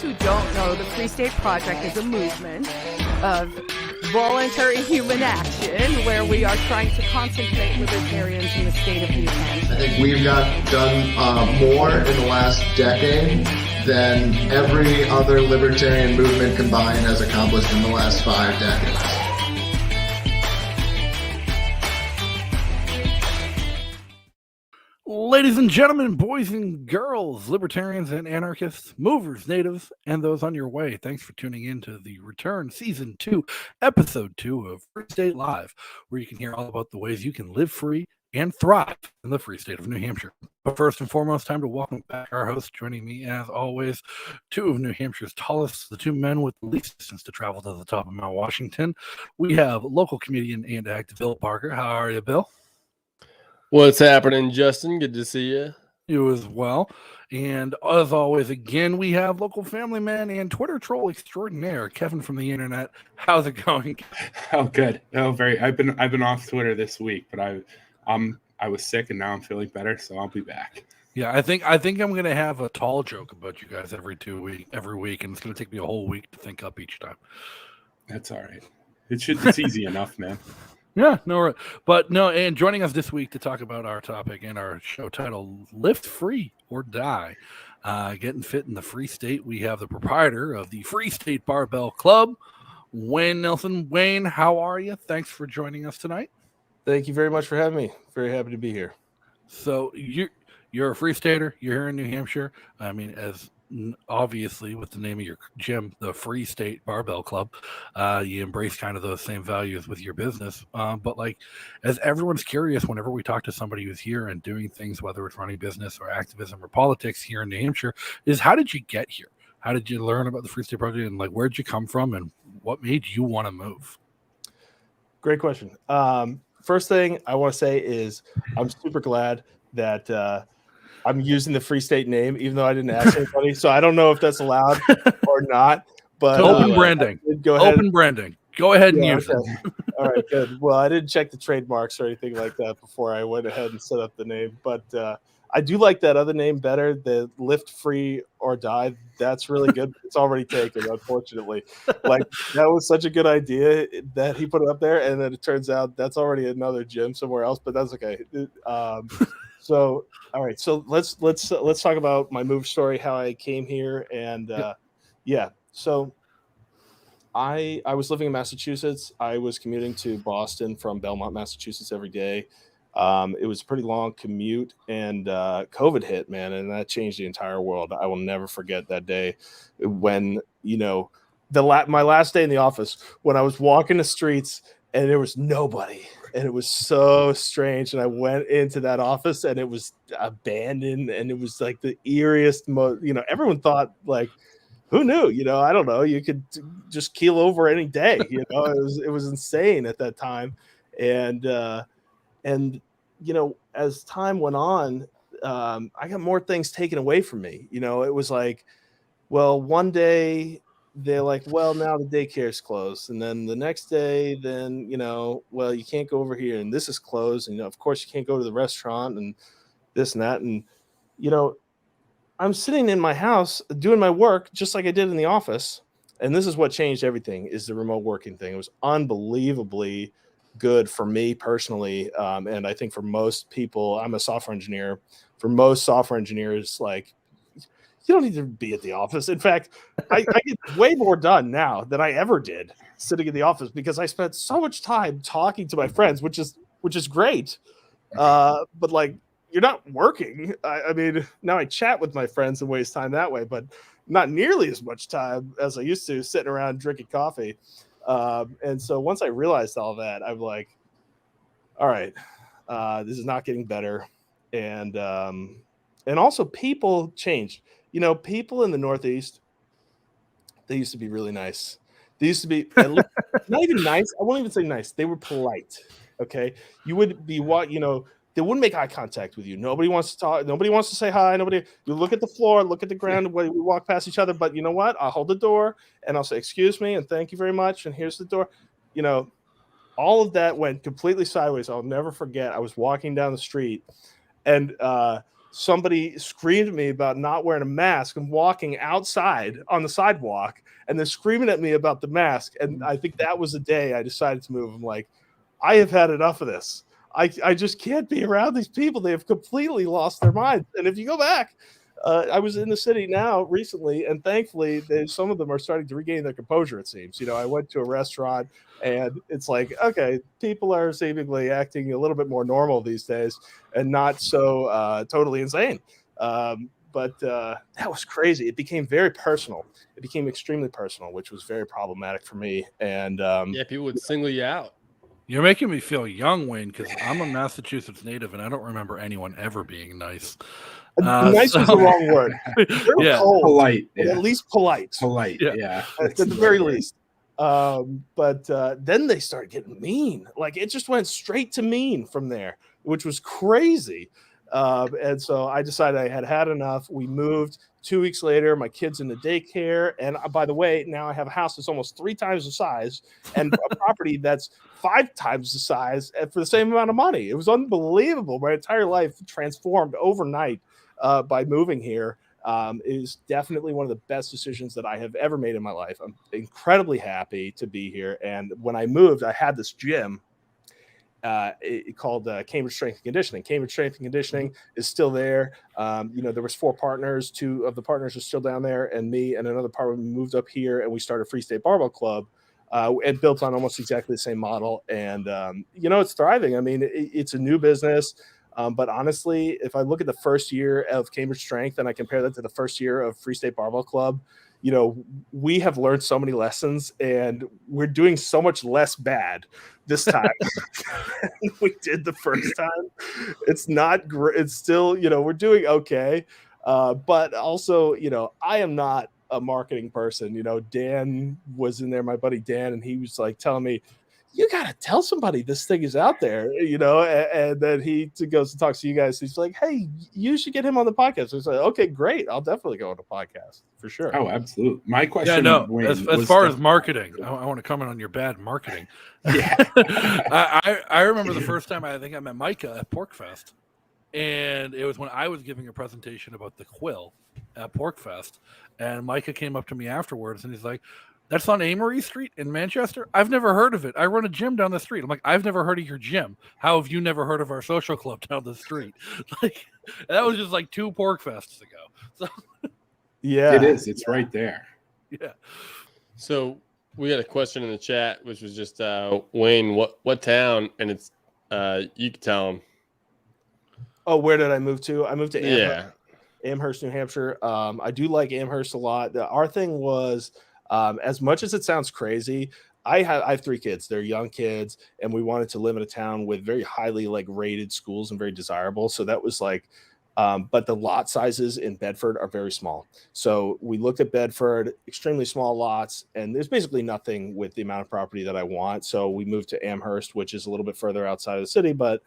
those who don't know, the Free State Project is a movement of voluntary human action where we are trying to concentrate libertarians in the state of New Hampshire. I think we've done more in the last decade than every other libertarian movement combined has accomplished in the last 5 decades. Ladies and gentlemen, boys and girls, libertarians and anarchists, movers, natives, and those on your way, thanks for tuning in to the Return Season 2, Episode 2 of Free State Live, where you can hear all about the ways you can live free and thrive in the free state of New Hampshire. But first and foremost, time to welcome back our hosts. Joining me, as always, 2 of New Hampshire's tallest, the 2 men with the least distance to travel to the top of Mount Washington. We have local comedian and actor Bill Parker. How are you, Bill? What's happening, Justin? Good to see you. You as well. And as always, again, we have local family man and Twitter troll extraordinaire, Kevin from the internet. How's it going? Oh, good. Oh, I've been off Twitter this week, but I was sick and now I'm feeling better, so I'll be back. Yeah, I think I'm gonna have a tall joke about you guys every week, and it's gonna take me a whole week to think up each time. That's all right. It's easy enough, man. Yeah, no, but no, and joining us this week to talk about our topic and our show title, Lift Free or Die, getting fit in the Free State, we have the proprietor of the Free State Barbell Club, Wayne Nilsen. Wayne, how are you? Thanks for joining us tonight. Thank you very much for having me. Very happy to be here. So you're a Free Stater. You're here in New Hampshire. I mean, as obviously with the name of your gym, the Free State Barbell Club, you embrace kind of those same values with your business. But like, as everyone's curious, whenever we talk to somebody who's here and doing things, whether it's running business or activism or politics here in New Hampshire, is how did you get here? How did you learn about the Free State Project, and like, where'd you come from, and what made you want to move? Great question. First thing I want to say is I'm super glad that I'm using the Free State name, even though I didn't ask anybody. So I don't know if that's allowed or not. But open branding. Go ahead. Open branding. Go ahead and use it. All right, good. Well, I didn't check the trademarks or anything like that before I went ahead and set up the name. But I do like that other name better, the Lift Free or Die. That's really good. It's already taken, unfortunately. Like, that was such a good idea that he put it up there, and then it turns out that's already another gym somewhere else, but that's okay. So, all right. So let's talk about my move story, how I came here, and So I was living in Massachusetts. I was commuting to Boston from Belmont, Massachusetts every day. It was a pretty long commute, and COVID hit, man, and that changed the entire world. I will never forget that day when, my last day in the office, when I was walking the streets and there was nobody, and it was so strange. And I went into that office and it was abandoned, and it was like the eeriest, everyone thought, like, who knew? I don't know. You could just keel over any day. It was insane at that time, and as time went on, I got more things taken away from me. It was like, well, one day they're like, well, now the daycare's closed, and then the next day, then well, you can't go over here, and this is closed, and of course you can't go to the restaurant, and this and that, and I'm sitting in my house doing my work just like I did in the office. And this is what changed everything, is the remote working thing. It was unbelievably good for me personally. And I think for most people, I'm a software engineer. For most software engineers, like, you don't need to be at the office. In fact, I get way more done now than I ever did sitting in the office, because I spent so much time talking to my friends, which is great. But like, you're not working. I mean, now I chat with my friends and waste time that way, but not nearly as much time as I used to sitting around drinking coffee. And so once I realized all that, I'm like, all right, this is not getting better. And also people change. People in the Northeast, they used to be really nice. They used to be not even nice. I won't even say nice. They were polite. Okay. You would be they wouldn't make eye contact with you. Nobody wants to talk. Nobody wants to say hi. You look at the floor, look at the ground when we walk past each other. But you know what? I'll hold the door and I'll say, excuse me, and thank you very much. And here's the door. All of that went completely sideways. I'll never forget. I was walking down the street, and somebody screamed at me about not wearing a mask and walking outside on the sidewalk and then screaming at me about the mask. And I think that was the day I decided to move. I'm like, I have had enough of this. I just can't be around these people. They have completely lost their minds. And if you go back, I was in the city now recently, and thankfully, some of them are starting to regain their composure, it seems. I went to a restaurant, and it's like, okay, people are seemingly acting a little bit more normal these days and not so totally insane. But that was crazy. It became very personal. It became extremely personal, which was very problematic for me. And yeah, people would single you out. You're making me feel young, Wayne, because I'm a Massachusetts native and I don't remember anyone ever being nice. Nice was the wrong word. Yeah, cold, polite. but Yeah. at least polite. Polite. Yeah. Yeah. At the very least. But then they started getting mean. Like it just went straight to mean from there, which was crazy. And so I decided I had had enough. We moved. 2 weeks later, my kid's in the daycare. And by the way, now I have a house that's almost 3 times the size and a property that's 5 times the size for the same amount of money. It was unbelievable. My entire life transformed overnight by moving here. Is definitely one of the best decisions that I have ever made in my life. I'm incredibly happy to be here. And when I moved, I had this gym called Cambridge Strength and Conditioning. Cambridge Strength and Conditioning is still there. There was 4 partners. 2 of the partners are still down there, and me and another partner moved up here, and we started Free State Barbell Club. And built on almost exactly the same model. And, it's thriving. I mean, it's a new business. But honestly, if I look at the first year of Cambridge Strength and I compare that to the first year of Free State Barbell Club, we have learned so many lessons and we're doing so much less bad this time than we did the first time. It's not great. It's still, we're doing okay. But also, I am not a marketing person. Dan was in there, my buddy Dan, and he was like telling me, you got to tell somebody this thing is out there, and then he goes and talks to you guys. He's like, hey, you should get him on the podcast. It's like, okay, great. I'll definitely go on the podcast for sure. Oh, absolutely. My question. Yeah, no. Wayne, as far as marketing, I want to comment on your bad marketing. Yeah. I remember the first time I think I met Micah at PorkFest, and it was when I was giving a presentation about the quill at PorkFest, and Micah came up to me afterwards, and he's like, that's on Amory Street in Manchester? I've never heard of it. I run a gym down the street. I'm like, I've never heard of your gym. How have you never heard of our social club down the street? Like, that was just like 2 PorkFests ago. So, yeah, it is. It's right there. Yeah. So we got a question in the chat, which was just Wayne, what town? And it's you can tell them. Oh, where did I move to? I moved to Yeah. Amherst, New Hampshire. I do like Amherst a lot. Our thing was, as much as it sounds crazy, I have 3 kids. They're young kids, and we wanted to live in a town with very highly rated schools and very desirable. So that was but the lot sizes in Bedford are very small. So we looked at Bedford, extremely small lots, and there's basically nothing with the amount of property that I want. So we moved to Amherst, which is a little bit further outside of the city, but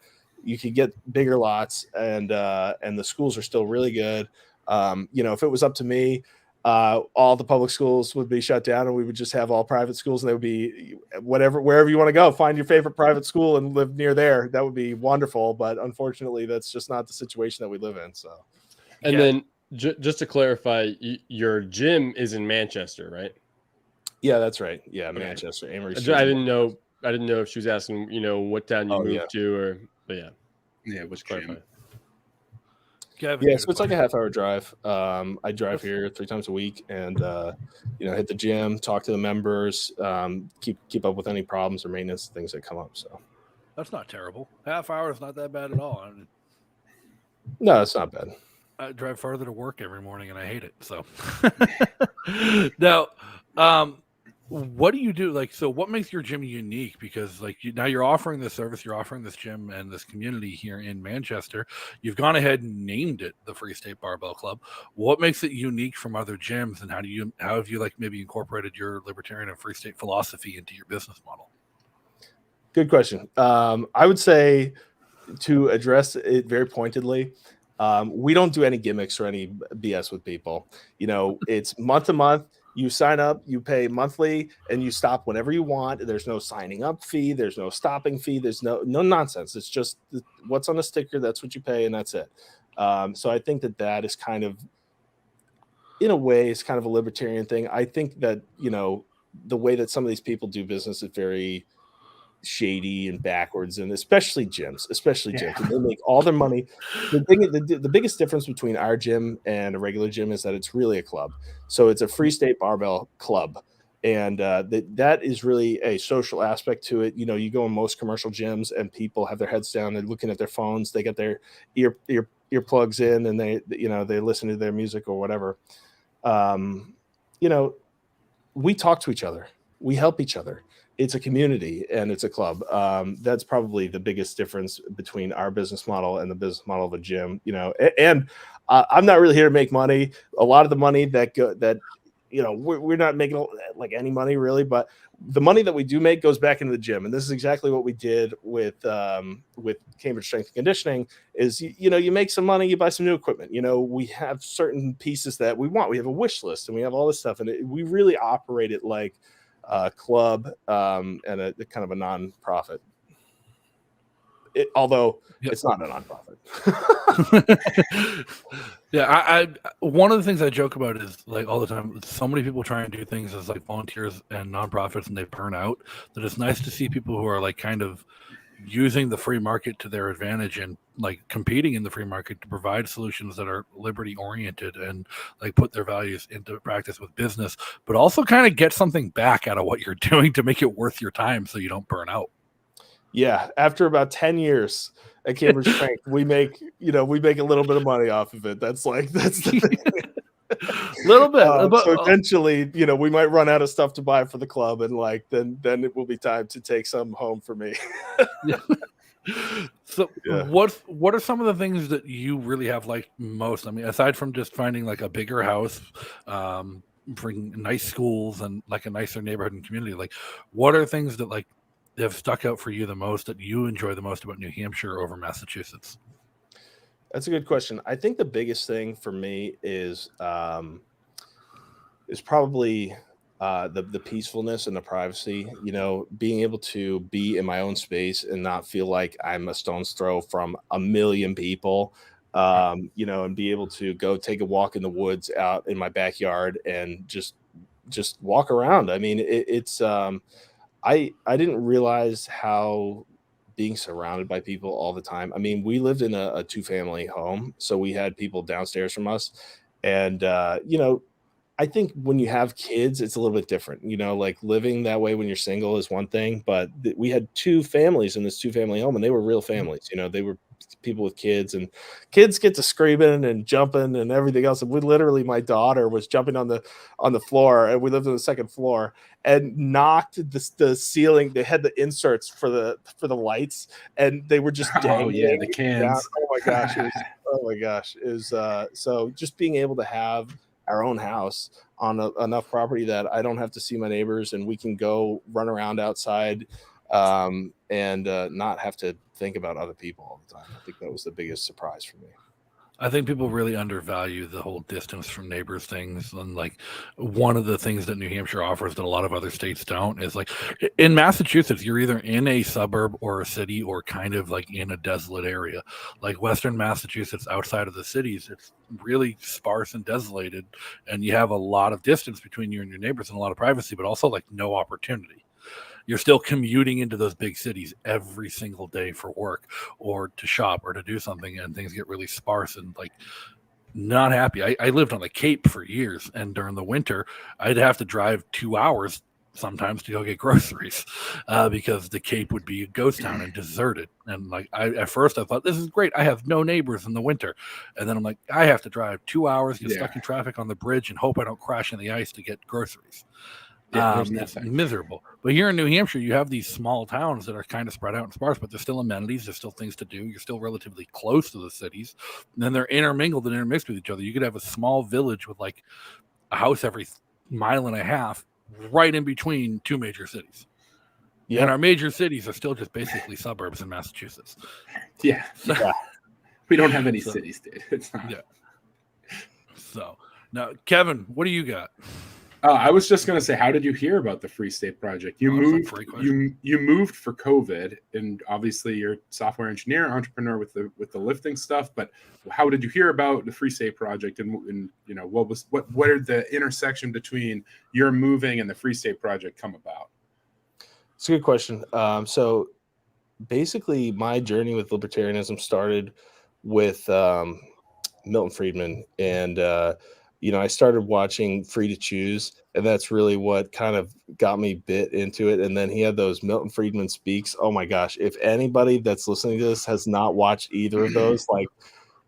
you could get bigger lots, and the schools are still really good. If it was up to me, all the public schools would be shut down and we would just have all private schools, and they would be wherever you want to go, find your favorite private school and live near there. That would be wonderful. But unfortunately, that's just not the situation that we live in. So, and then just to clarify, your gym is in Manchester, right? Yeah, that's right. Yeah. Okay. Manchester. Amory. I didn't know if she was asking, what town you moved to, but yeah. Yeah. Which gym? Kevin, Yeah, so it's like a half-hour drive. I drive here 3 times a week, and hit the gym, talk to the members, keep up with any problems or maintenance things that come up. So that's not terrible. Half hour is not that bad at all. no, it's not bad. I drive farther to work every morning, and I hate it. So now, what do you do? So what makes your gym unique? Because now you're offering this service, you're offering this gym and this community here in Manchester. You've gone ahead and named it the Free State Barbell Club. What makes it unique from other gyms, and how have you maybe incorporated your libertarian and free state philosophy into your business model? Good question. I would say, to address it very pointedly, we don't do any gimmicks or any BS with people. It's month to month. You sign up, you pay monthly, and you stop whenever you want. There's no signing up fee. There's no stopping fee. There's no nonsense. It's just what's on the sticker. That's what you pay, and that's it. So I think that is kind of, in a way, is kind of a libertarian thing. I think that, the way that some of these people do business is very shady and backwards, and especially gyms. And they make all their money. The biggest difference between our gym and a regular gym is that it's really a club. So it's a Free State Barbell club, and that is really a social aspect to it. You go in most commercial gyms and people have their heads down, they're looking at their phones, they got their earplugs in, and they listen to their music or whatever. We talk to each other, we help each other. It's a community and it's a club. That's probably the biggest difference between our business model and the business model of a gym. And I'm not really here to make money. A lot of the money we're not making like any money really, but the money that we do make goes back into the gym. And this is exactly what we did with Cambridge Strength and Conditioning. Is you make some money, you buy some new equipment. We have certain pieces that we want. We have a wish list and we have all this stuff, and we really operate it like a club, and a kind of a non-profit. Although it's not a non-profit. Yeah, I one of the things I joke about is like all the time, so many people try and do things as like volunteers and nonprofits and they burn out, that it's nice to see people who are like kind of using the free market to their advantage and like competing in the free market to provide solutions that are liberty oriented and like put their values into practice with business, but also kind of get something back out of what you're doing to make it worth your time so you don't burn out. Yeah, after about 10 years at Cambridge Strength, we make a little bit of money off of it. That's the thing. Little bit. So eventually, we might run out of stuff to buy for the club, and then it will be time to take some home for me. Yeah. So what are some of the things that you really have liked most? I mean, aside from just finding like a bigger house, bringing nice schools and like a nicer neighborhood and community, like what are things that like have stuck out for you the most, that you enjoy the most about New Hampshire over Massachusetts? That's a good question. I think the biggest thing for me is probably the peacefulness and the privacy. Being able to be in my own space and not feel like I'm a stone's throw from a million people. And be able to go take a walk in the woods out in my backyard and just walk around. I mean, it's I didn't realize how being surrounded by people all the time. I mean, we lived in a 2-family home, so we had people downstairs from us. And, I think when you have kids, it's a little bit different. Like living that way when you're single is one thing, but we had 2 families in this 2-family home, and they were real families. They were people with kids, and kids get to screaming and jumping and everything else. And my daughter was jumping on the floor, and we lived on the 2nd floor, and knocked the ceiling. They had the inserts for the lights, and they were just dangling. The cans. Down. Oh my gosh. It was so just being able to have our own house on enough property that I don't have to see my neighbors, and we can go run around outside, and not have to think about other people all the time. I think that was the biggest surprise for me. I think people really undervalue the whole distance from neighbors things. And like one of the things that New Hampshire offers that a lot of other states don't is like in Massachusetts, you're either in a suburb or a city or kind of like in a desolate area. Like Western Massachusetts, outside of the cities, it's really sparse and desolated. And you have a lot of distance between you and your neighbors and a lot of privacy, but also like no opportunity. You're still commuting into those big cities every single day for work or to shop or to do something, and things get really sparse and like not happy. I lived on the Cape for years, and during the winter, I'd have to drive 2 hours sometimes to go get groceries because the Cape would be a ghost town and deserted. And like at first I thought, this is great. I have no neighbors in the winter. And then I'm like, I have to drive 2 hours, get stuck in traffic on the bridge, and hope I don't crash in the ice to get groceries. It's miserable. But here in New Hampshire, you have these small towns that are kind of spread out and sparse, but there's still amenities, there's still things to do. You're still relatively close to the cities. And then they're intermingled and intermixed with each other. You could have a small village with like a house every mile and a half right in between 2 major cities. Yeah. And our major cities are still just basically suburbs in Massachusetts. Yeah. We don't have any cities, dude. It's not. Yeah. So now, Kevin, what do you got? I was just going to say, how did you hear about the Free State Project? You you moved for COVID, and obviously you're a software engineer, entrepreneur with the lifting stuff. But how did you hear about the Free State Project, and you know what did the intersection between your moving and the Free State Project come about? It's a good question. So basically, my journey with libertarianism started with Milton Friedman, and I started watching Free to Choose, and that's really what kind of got me bit into it. And then he had those Milton Friedman speaks. Oh my gosh, if anybody that's listening to this has not watched either of those, like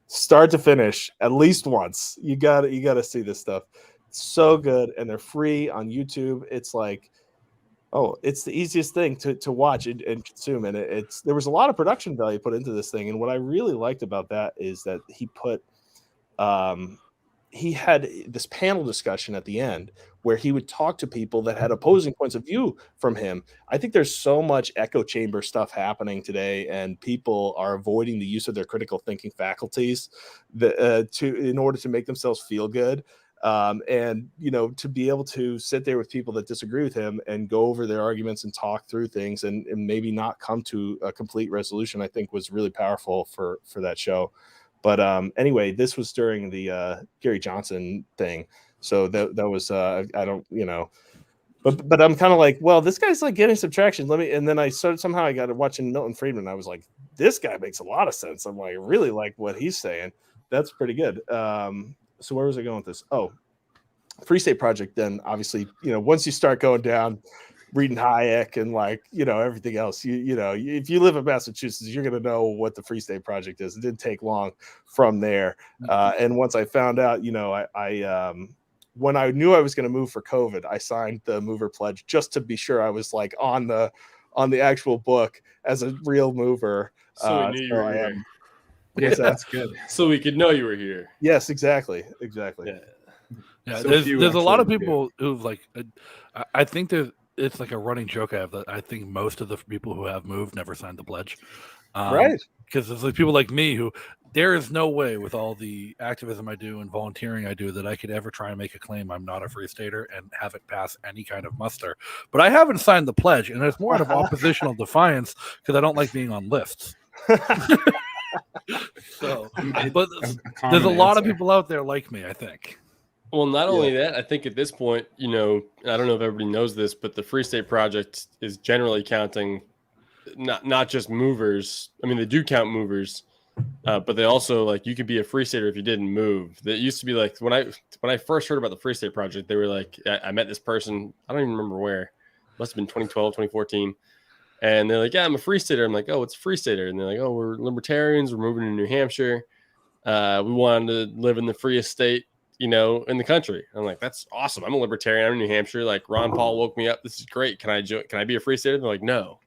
start to finish at least once, you gotta see this stuff. It's so good, and they're free on YouTube. It's like, oh, it's the easiest thing to watch and consume. And there was a lot of production value put into this thing. And what I really liked about that is that he had this panel discussion at the end where he would talk to people that had opposing points of view from him. I think there's so much echo chamber stuff happening today, and people are avoiding the use of their critical thinking faculties in order to make themselves feel good. And to be able to sit there with people that disagree with him and go over their arguments and talk through things and maybe not come to a complete resolution, I think was really powerful for that show. But anyway, this was during the Gary Johnson thing, so that was I don't but I'm kind of like, well, this guy's like getting some traction. And then I got to watching Milton Friedman. I was like, this guy makes a lot of sense. I'm like, I really like what he's saying. That's pretty good. So where was I going with this? Oh, Free State Project. Then obviously, once you start going down, reading Hayek and everything else, if you live in Massachusetts, you're going to know what the Free State Project is. It didn't take long from there. And once I found out, I when I knew I was going to move for COVID, I signed the mover pledge just to be sure I was like on the actual book as a real mover. So we knew you were here. Yeah, that's good. So we could know you were here. Yes, exactly. Yeah, So there's a lot of people who've like, I think it's like a running joke I have that I think most of the people who have moved never signed the pledge. Right. Because it's like people like me who there is no way with all the activism I do and volunteering I do that I could ever try and make a claim I'm not a free stater and have it pass any kind of muster. But I haven't signed the pledge, and it's more out of oppositional defiance because I don't like being on lists. So, but there's a lot of people out there like me, I think. Well, not only that, I think at this point, I don't know if everybody knows this, but the Free State Project is generally counting not just movers. I mean, they do count movers, but they also like you could be a free stater if you didn't move. That used to be like when I first heard about the Free State Project, they were like, I met this person. I don't even remember where. It must have been 2012, 2014. And they're like, yeah, I'm a free stater. I'm like, oh, what's a free stater? And they're like, oh, we're libertarians. We're moving to New Hampshire. We wanted to live in the freest state, in the country. I'm like, that's awesome. I'm a libertarian. I'm in New Hampshire. Like Ron Paul woke me up. This is great. Can I be a free stater? They're like, no.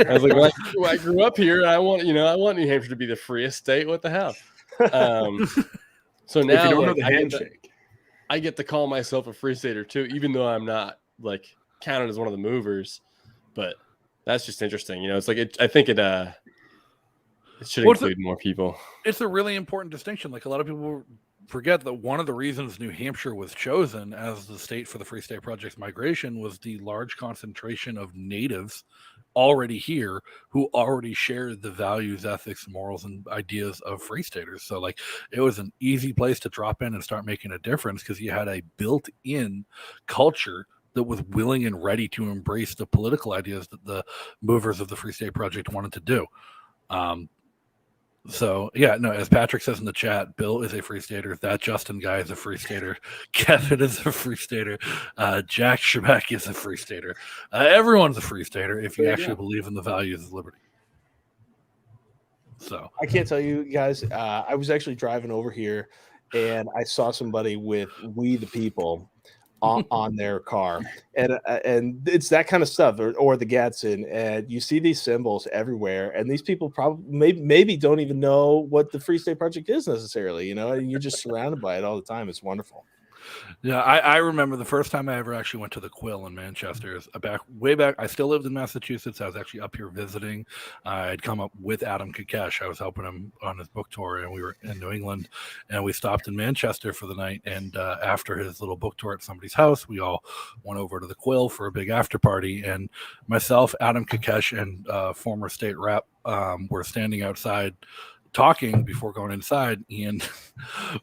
I was like, well, I grew up here. I want New Hampshire to be the freest state. What the hell? So now if you don't know the handshake, I get to call myself a free stater too, even though I'm not like counted as one of the movers. But that's just interesting. It's like I think it should include more people. It's a really important distinction. Like a lot of people forget that one of the reasons New Hampshire was chosen as the state for the Free State Project's migration was the large concentration of natives already here who already shared the values, ethics, morals, and ideas of free staters. So like it was an easy place to drop in and start making a difference because you had a built-in culture that was willing and ready to embrace the political ideas that the movers of the Free State Project wanted to do. So yeah, no, as Patrick says in the chat, Bill is a free stater. That Justin guy is a free stater. Kevin is a free stater. Jack Shebeck is a free stater. Everyone's a free stater if you actually believe in the values of liberty. So I can't tell you guys, I was actually driving over here and I saw somebody with We the People on their car, and it's that kind of stuff, or the Gadsden, and you see these symbols everywhere, and these people probably maybe don't even know what the Free State Project is necessarily, and you're just surrounded by it all the time. It's wonderful. Yeah, I remember the first time I ever actually went to the Quill in Manchester. Is way back. I still lived in Massachusetts. I was actually up here visiting. I'd come up with Adam Kakesh. I was helping him on his book tour, and we were in New England, and we stopped in Manchester for the night. And after his little book tour at somebody's house, we all went over to the Quill for a big after party. And myself, Adam Kakesh, and former state rep were standing outside talking before going inside, and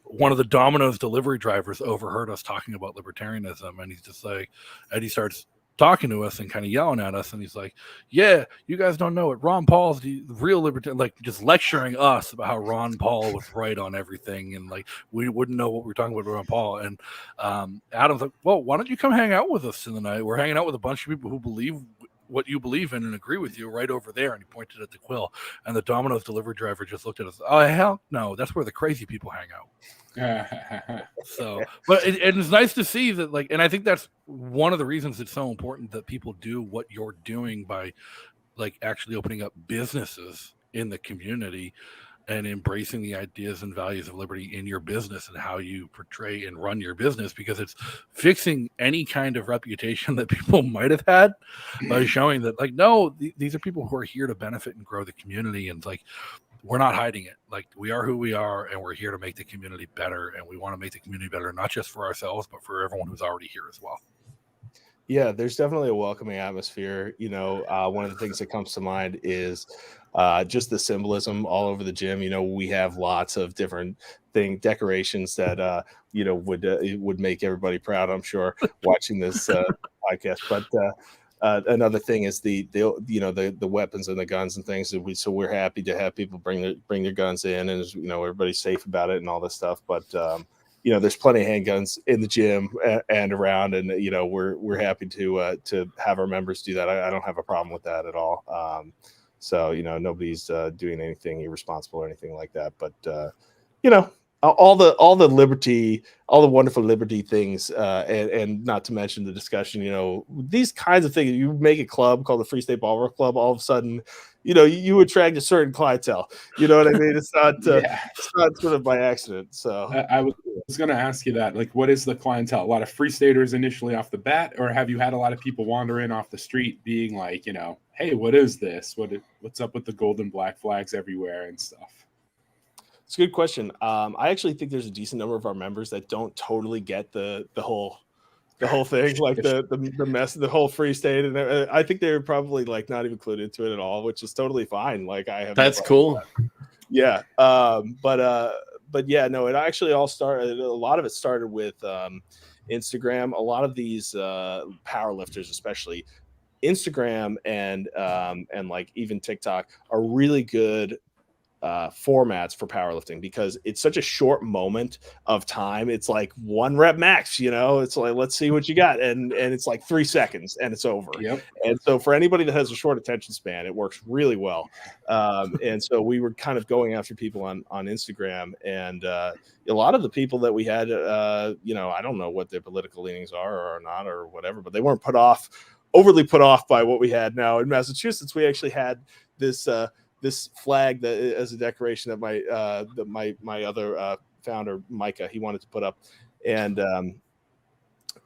one of the Domino's delivery drivers overheard us talking about libertarianism, and he's just like, and he starts talking to us and kind of yelling at us, and he's like, yeah, you guys don't know it, Ron Paul's the real libertarian, like just lecturing us about how Ron Paul was right on everything, and like we wouldn't know what we were talking about Ron Paul. And Adam's like, well, why don't you come hang out with us tonight? We're hanging out with a bunch of people who believe what you believe in and agree with you right over there. And he pointed at the Quill, and the Domino's delivery driver just looked at us. Oh, hell no, that's where the crazy people hang out. So, but it's nice to see that, like, and I think that's one of the reasons it's so important that people do what you're doing by like actually opening up businesses in the community and embracing the ideas and values of liberty in your business and how you portray and run your business, because it's fixing any kind of reputation that people might have had by showing that, like, no, these are people who are here to benefit and grow the community. And like, we're not hiding it. Like, we are who we are, and we're here to make the community better. And we want to make the community better, not just for ourselves, but for everyone who's already here as well. Yeah, there's definitely a welcoming atmosphere. You know, one of the things that comes to mind is just the symbolism all over the gym. You know, we have lots of different decorations that you know would make everybody proud, I'm sure, watching this podcast. But another thing is the weapons and the guns and things. So we're happy to have people bring their guns in, and you know, everybody's safe about it and all this stuff. But you know, there's plenty of handguns in the gym and around, and you know, we're happy to have our members do that. I don't have a problem with that at all. So you know, nobody's doing anything irresponsible or anything like that. But you know, all the wonderful liberty things, and not to mention the discussion. You know, these kinds of things. You make a club called the Free State Ballroom Club. All of a sudden, you know, you attract a certain clientele. You know what I mean? It's not it's not sort of by accident. So I was going to ask you that. Like, what is the clientele? A lot of free staters initially off the bat, or have you had a lot of people wander in off the street being like, you know, hey, what is this? What's up with the gold and black flags everywhere and stuff? It's a good question. I actually think there's a decent number of our members that don't totally get the whole thing, like the mess, the whole free state, and I think they're probably like not even clued into it at all, which is totally fine. Like, I have that's cool. Yeah, but yeah, no, it actually all started. A lot of it started with Instagram. A lot of these power lifters, especially Instagram and like even TikTok, are really good formats for powerlifting, because it's such a short moment of time. It's like 1 rep max, you know, it's like, let's see what you got, and it's like 3 seconds and it's over. Yep. And so for anybody that has a short attention span, it works really well. And so we were kind of going after people on Instagram, and a lot of the people that we had, you know, I don't know what their political leanings are not or whatever, but they weren't overly put off by what we had. Now in Massachusetts, we actually had this flag that as a decoration that my other founder, Micah, he wanted to put up. And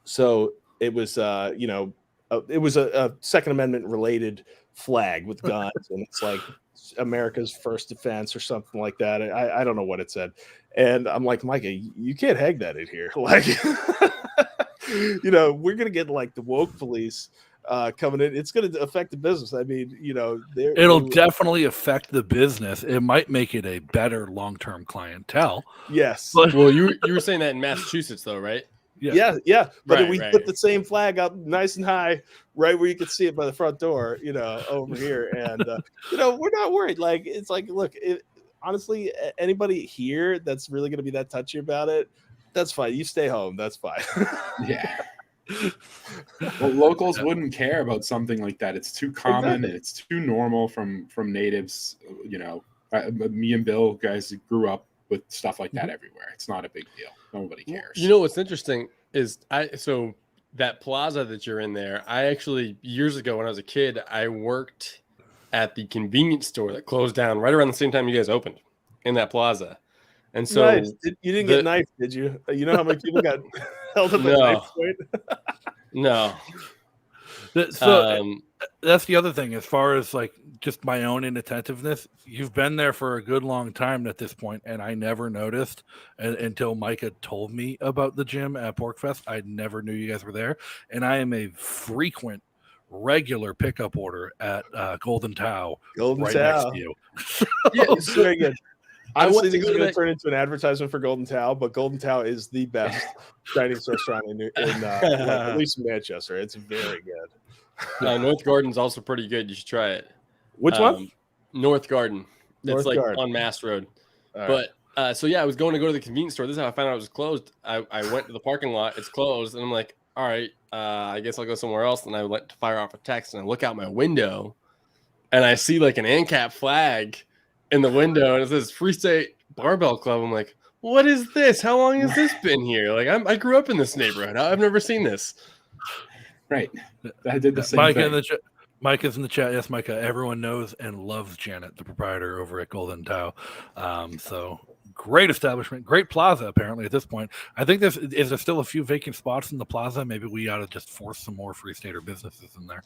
so it was, you know, it was a Second Amendment related flag with guns, and it's like America's first defense or something like that. I don't know what it said. And I'm like, Micah, you can't hang that in here. Like, you know, we're going to get like the woke police coming in. It's going to affect the business. I mean, you know, it'll definitely affect the business. It might make it a better long-term clientele. Yes. But well, you were saying that in Massachusetts, though, right? Yeah. But right, we put the same flag up nice and high, right where you could see it by the front door, you know, over here. And, you know, we're not worried. Like, it's like, look, honestly, anybody here that's really going to be that touchy about it, that's fine. You stay home. That's fine. Yeah. Well, locals wouldn't care about something like that. It's too common. Exactly. It's too normal from natives. You know, me and Bill, guys grew up with stuff like that everywhere. It's not a big deal. Nobody cares. You know what's interesting is so that plaza that you're in there, I actually, years ago when I was a kid, I worked at the convenience store that closed down right around the same time you guys opened in that plaza. And so nice. You didn't get knifed, did you? You know how many people got held up a knife point. No. So that's the other thing, as far as like just my own inattentiveness. You've been there for a good long time at this point, and I never noticed until Micah told me about the gym at Porkfest. I never knew you guys were there, and I am a frequent, regular pickup order at Golden Tao, next to you. Yeah, it's very good. Honestly, this is going to that... turn into an advertisement for Golden Tao, but Golden Tao is the best Chinese restaurant in at least in Manchester. It's very good. North Garden's also pretty good. You should try it. Which one? North Garden. It's like Garden. on Mass Road. All but so yeah, I was going to go to the convenience store. This is how I found out it was closed. I went to the parking lot. It's closed, and I'm like, all right, I guess I'll go somewhere else. And I went to fire off a text, and I look out my window, and I see like an ANCAP flag in the window, and it says Free State Barbell Club. I'm like, what is this? How long has this been here? Like, I grew up in this neighborhood. I've never seen this. Right. I did the same thing. Mike is in the chat. Yes, Micah. Everyone knows and loves Janet, the proprietor over at Golden Tao. So great establishment, great plaza. Apparently, at this point, I think is there still a few vacant spots in the plaza. Maybe we ought to just force some more Free Stater businesses in there.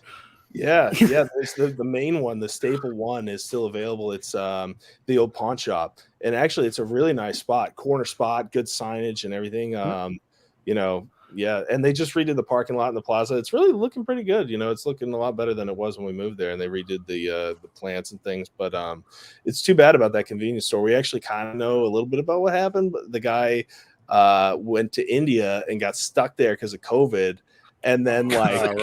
Yeah. There's the main one, the staple one, is still available. It's the old pawn shop, and actually, it's a really nice spot, corner spot, good signage and everything. Yeah, and they just redid the parking lot in the plaza. It's really looking pretty good. It's looking a lot better than it was when we moved there, and they redid the plants and things. But it's too bad about that convenience store. We actually kind of know a little bit about what happened. But the guy went to India and got stuck there because of COVID. And then and then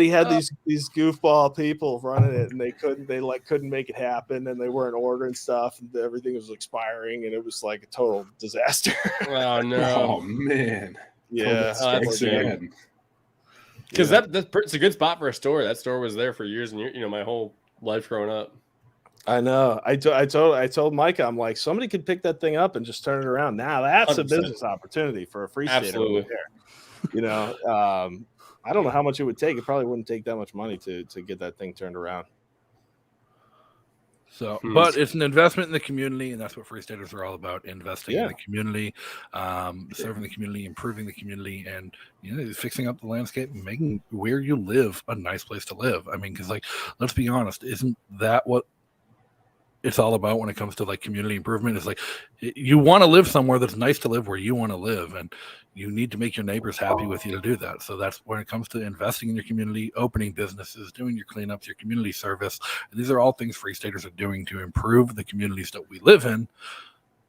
he had these goofball people running it, and they couldn't make it happen, and they weren't ordering stuff, and everything was expiring, and it was like a total disaster. Oh no! Oh man! Yeah, because that's a good spot for a store. That store was there for years and years. My whole life growing up. I know. I told Micah, I'm like, somebody could pick that thing up and just turn it around. Now that's 100%. A business opportunity for a Free Stater over there. I don't know how much it would take. It probably wouldn't take that much money to get that thing turned around. So, but it's an investment in the community, and that's what Free Staters are all about: investing in the community, serving the community, improving the community, and fixing up the landscape and making where you live a nice place to live. I mean, because let's be honest, isn't that what it's all about when it comes to community improvement? It's like you want to live somewhere that's nice to live, where you want to live, and you need to make your neighbors happy with you to do that. So that's when it comes to investing in your community, opening businesses, doing your cleanups, your community service. And these are all things Free Staters are doing to improve the communities that we live in,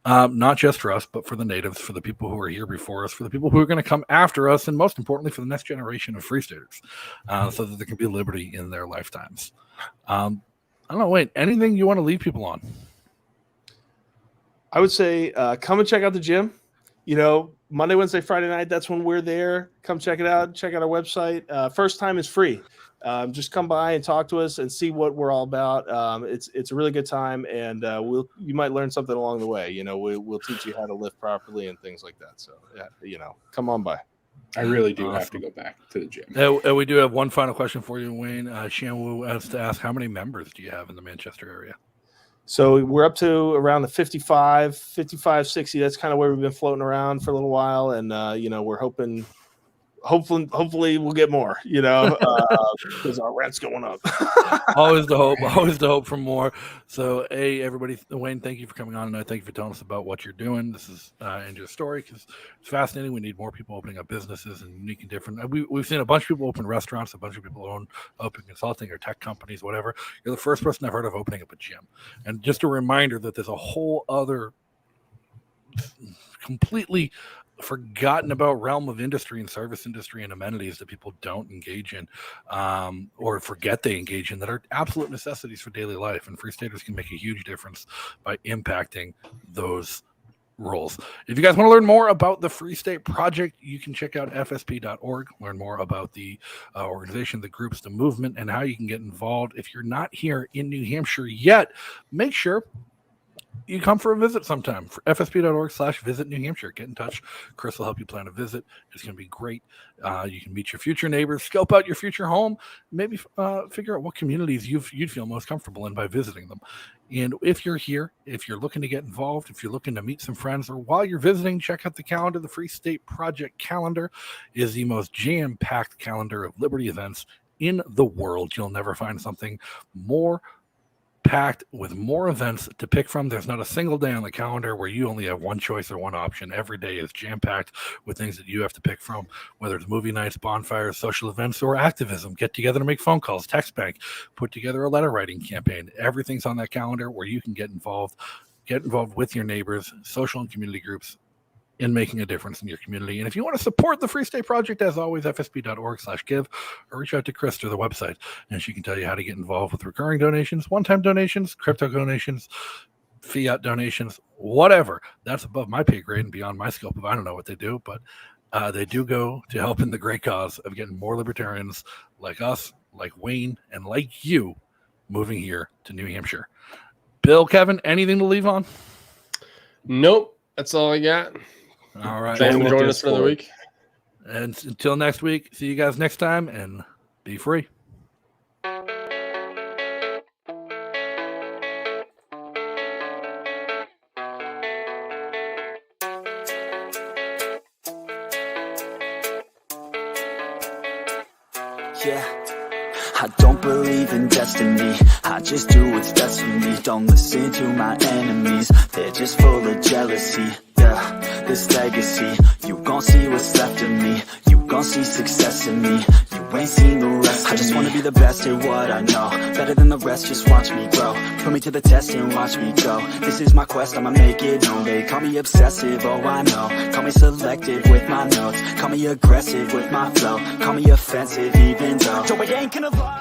not just for us, but for the natives, for the people who are here before us, for the people who are going to come after us, and most importantly, for the next generation of Free Staters, so that there can be liberty in their lifetimes. I don't know, Wayne, anything you want to leave people on? I would say come and check out the gym. Monday, Wednesday, Friday night, that's when we're there. Come check it out. Check out our website. First time is free. Just come by and talk to us and see what we're all about. It's a really good time, and you might learn something along the way. We'll teach you how to lift properly and things like that. So, come on by. I really do have to go back to the gym. And we do have one final question for you, Wayne. Shanwu has to ask, how many members do you have in the Manchester area? So we're up to around the 55, 60. That's kind of where we've been floating around for a little while. And, we're hopefully we'll get more, because our rent's going up. always the hope for more. So, everybody, Wayne, thank you for coming on tonight. Thank you for telling us about what you're doing. This is and your story, because it's fascinating. We need more people opening up businesses and unique and different. We've seen a bunch of people open restaurants, a bunch of people open consulting or tech companies, whatever. You're the first person I've heard of opening up a gym. And just a reminder that there's a whole other completely forgotten about realm of industry and service industry and amenities that people don't engage in, or forget they engage in, that are absolute necessities for daily life. And Free Staters can make a huge difference by impacting those roles. If you guys want to learn more about the Free State Project, you can check out fsp.org, learn more about the organization, the groups, the movement, and how you can get involved. If you're not here in New Hampshire yet, make sure you come for a visit sometime. For fsp.org/visit New Hampshire. Get in touch. Chris will help you plan a visit. It's going to be great. You can meet your future neighbors, scope out your future home, maybe figure out what communities you'd feel most comfortable in by visiting them. And if you're here, if you're looking to get involved, if you're looking to meet some friends, or while you're visiting, check out the calendar. The Free State Project calendar is the most jam-packed calendar of Liberty events in the world. You'll never find something more packed with more events to pick from. There's not a single day on the calendar where you only have one choice or one option. Every day is jam-packed with things that you have to pick from, whether it's movie nights, bonfires, social events, or activism. Get together to make phone calls, text bank, put together a letter writing campaign. Everything's on that calendar where you can get involved with your neighbors, social and community groups, in making a difference in your community. And if you want to support the Free State Project, as always, fsp.org/give, or reach out to Chris through the website, and she can tell you how to get involved with recurring donations, one-time donations, crypto donations, fiat donations, whatever. That's above my pay grade and beyond my scope of I don't know what they do, but they do go to helping the great cause of getting more libertarians like us, like Wayne, and like you moving here to New Hampshire. Bill, Kevin, anything to leave on? Nope. That's all I got. All right. Thanks for joining us for another week. And until next week, see you guys next time, and be free. Yeah, I don't believe in destiny, I just do what's best for me. Don't listen to my enemies, they're just full of jealousy. Yeah, this legacy, you gon' see what's left of me. You gon' see success in me, you ain't seen the rest of me. I just wanna be the best at what I know, better than the rest, just watch me grow. Put me to the test and watch me go. This is my quest, I'ma make it known. They call me obsessive, oh I know. Call me selective with my notes, call me aggressive with my flow. Call me offensive even though Joe, I ain't gonna lie.